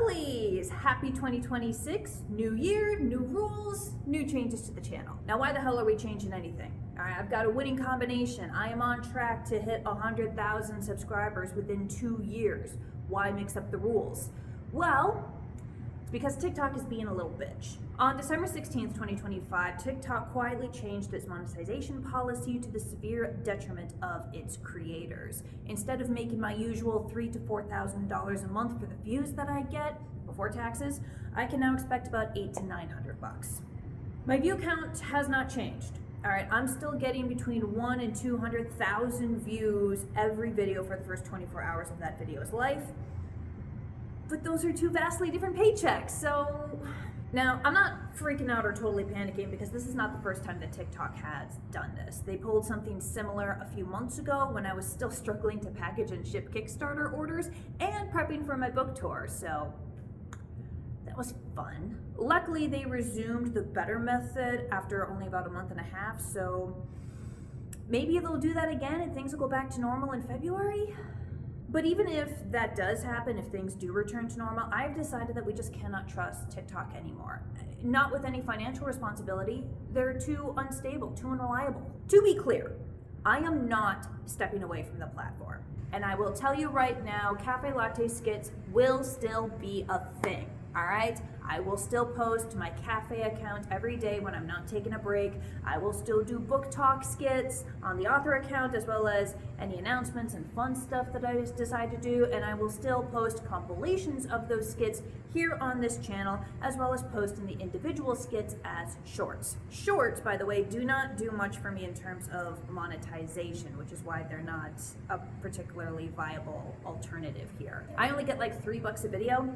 Girlies! Happy 2026, new year, new rules, new changes to the channel. Now why the hell are we changing anything? Alright, I've got a winning combination. I am on track to hit 100,000 subscribers within 2 years. Why mix up the rules? Well, it's because TikTok is being a little bitch. On December 16th, 2025, TikTok quietly changed its monetization policy to the severe detriment of its creators. Instead of making my usual $3,000 to $4,000 a month for the views that I get before taxes, I can now expect about $800 to $900. My view count has not changed. All right, I'm still getting between 1 and 200,000 views every video for the first 24 hours of that video's life. But those are two vastly different paychecks, so... Now, I'm not freaking out or totally panicking because this is not the first time that TikTok has done this. They pulled something similar a few months ago when I was still struggling to package and ship Kickstarter orders and prepping for my book tour, so that was fun. Luckily, they resumed the better method after only about a month and a half, so maybe they'll do that again and things will go back to normal in February? But even if that does happen, if things do return to normal, I've decided that we just cannot trust TikTok anymore. Not with any financial responsibility. They're too unstable, too unreliable. To be clear, I am not stepping away from the platform. And I will tell you right now, CaFae Latte skits will still be a thing, all right? I will still post to my CaFae account every day when I'm not taking a break. I will still do book talk skits on the author account, as well as any announcements and fun stuff that I decide to do, and I will still post compilations of those skits here on this channel, as well as posting the individual skits as shorts. Shorts, by the way, do not do much for me in terms of monetization, which is why they're not a particularly viable alternative here. I only get like $3 a video,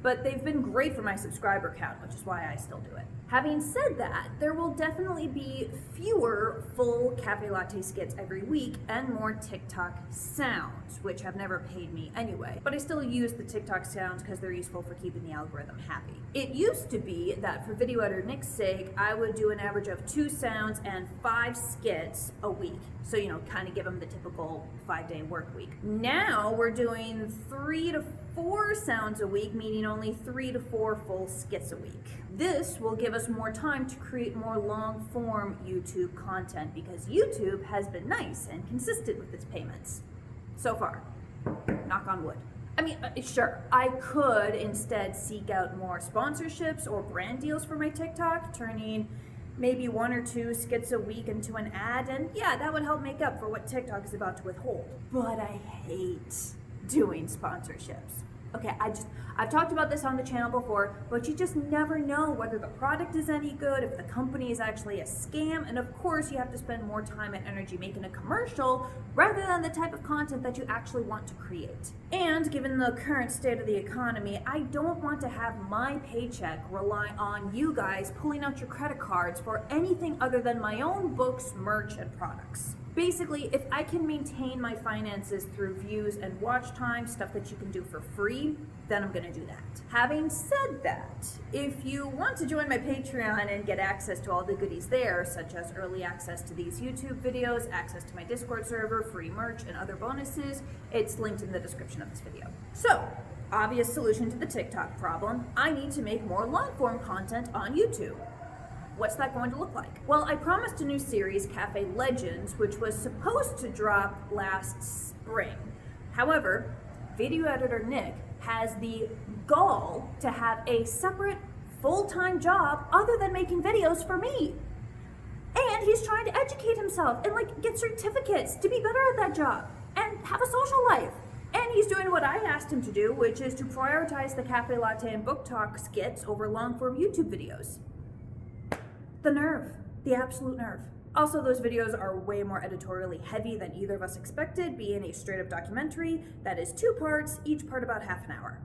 but they've been great for my subscriber count, which is why I still do it. Having said that, there will definitely be fewer full CaFae Latte skits every week and more TikTok sounds, which have never paid me anyway. But I still use the TikTok sounds because they're useful for keeping the algorithm happy. It used to be that for video editor Nick's sake, I would do an average of 2 sounds and 5 skits a week. So, you know, kind of give them the typical 5-day work week. Now we're doing 3 to 4 sounds a week, meaning only 3 to 4 full skits a week. This will give us more time to create more long-form YouTube content because YouTube has been nice and consistent with its payments. So far. Knock on wood. I mean, sure, I could instead seek out more sponsorships or brand deals for my TikTok, turning maybe 1 or 2 skits a week into an ad, and yeah, that would help make up for what TikTok is about to withhold. But I hate doing sponsorships. Okay, I've talked about this on the channel before, but you just never know whether the product is any good, if the company is actually a scam, and of course you have to spend more time and energy making a commercial rather than the type of content that you actually want to create. And given the current state of the economy, I don't want to have my paycheck rely on you guys pulling out your credit cards for anything other than my own books, merch, and products. Basically, if I can maintain my finances through views and watch time, stuff that you can do for free, then I'm gonna do that. Having said that, if you want to join my Patreon and get access to all the goodies there, such as early access to these YouTube videos, access to my Discord server, free merch, and other bonuses, it's linked in the description of this video. So, obvious solution to the TikTok problem, I need to make more long-form content on YouTube. What's that going to look like? Well, I promised a new series, CaFae Legends, which was supposed to drop last spring. However, video editor Nick has the gall to have a separate full-time job other than making videos for me. And he's trying to educate himself and like get certificates to be better at that job and have a social life. And he's doing what I asked him to do, which is to prioritize the CaFae Latte and book talk skits over long-form YouTube videos. The nerve, the absolute nerve. Also, those videos are way more editorially heavy than either of us expected, being a straight-up documentary that is 2 parts, each part about half an hour.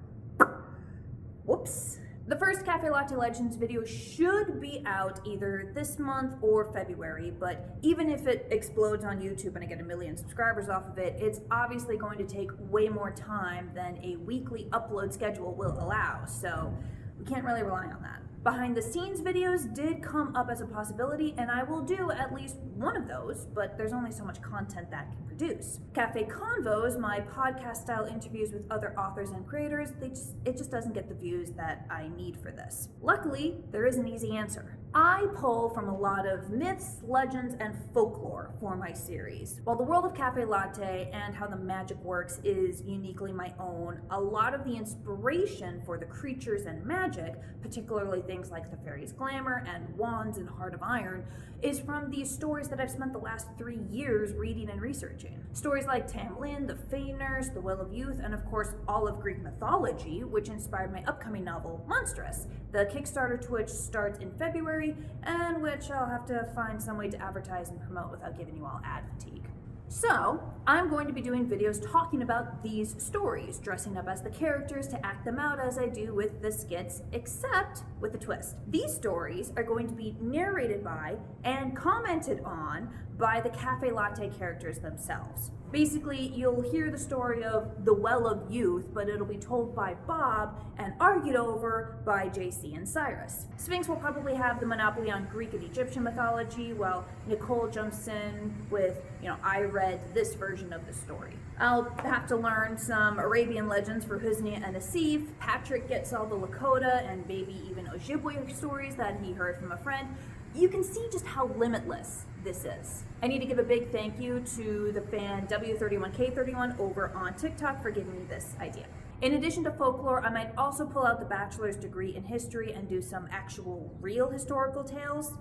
Whoops. The first CaFae Latte Legends video should be out either this month or February, but even if it explodes on YouTube and I get 1 million subscribers off of it, it's obviously going to take way more time than a weekly upload schedule will allow, so we can't really rely on that. Behind the scenes videos did come up as a possibility, and I will do at least one of those, but there's only so much content that can produce. CaFae Convos, my podcast style interviews with other authors and creators, it just doesn't get the views that I need for this. Luckily, there is an easy answer. I pull from a lot of myths, legends, and folklore for my series. While the world of CaFae Latte and how the magic works is uniquely my own, a lot of the inspiration for the creatures and magic, particularly things like the fairy's glamour and wands and heart of iron, is from these stories that I've spent the last 3 years reading and researching. Stories like Tamlin, the Fae Nurse, the Well of Youth, and of course all of Greek mythology, which inspired my upcoming novel, Monstrous, the Kickstarter to which starts in February, and which I'll have to find some way to advertise and promote without giving you all ad fatigue. So, I'm going to be doing videos talking about these stories, dressing up as the characters to act them out as I do with the skits, except with a twist. These stories are going to be narrated by and commented on by the CaFae Latte characters themselves. Basically, you'll hear the story of the Well of Youth, but it'll be told by Bob and argued over by JC and Cyrus. Sphinx will probably have the monopoly on Greek and Egyptian mythology, while Nicole jumps in with, I read this version of the story. I'll have to learn some Arabian legends for Husnia and Asif. Patrick gets all the Lakota and maybe even Ojibwe stories that he heard from a friend. You can see just how limitless this is. I need to give a big thank you to the fan W31K31 over on TikTok for giving me this idea. In addition to folklore, I might also pull out the bachelor's degree in history and do some actual real historical tales.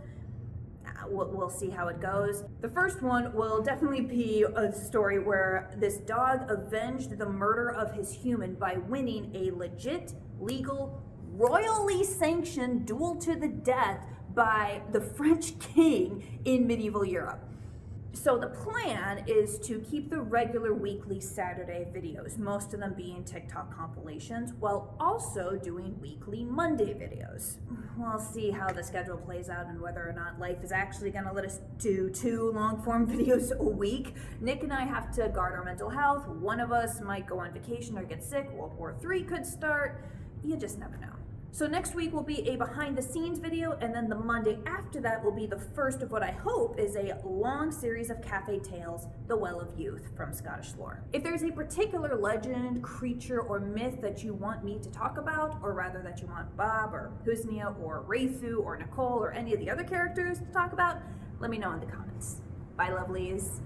We'll see how it goes. The first one will definitely be a story where this dog avenged the murder of his human by winning a legit, legal, royally sanctioned duel to the death by the French king in medieval Europe. So the plan is to keep the regular weekly Saturday videos, most of them being TikTok compilations, while also doing weekly Monday videos. We'll see how the schedule plays out and whether or not life is actually going to let us do 2 long-form videos a week. Nick and I have to guard our mental health. One of us might go on vacation or get sick. World War III could start. You just never know. So next week will be a behind the scenes video, and then the Monday after that will be the first of what I hope is a long series of CaFae tales, The Well of Youth from Scottish lore. If there's a particular legend, creature, or myth that you want me to talk about, or rather that you want Bob or Husnia or Raythu or Nicole or any of the other characters to talk about, let me know in the comments. Bye, lovelies.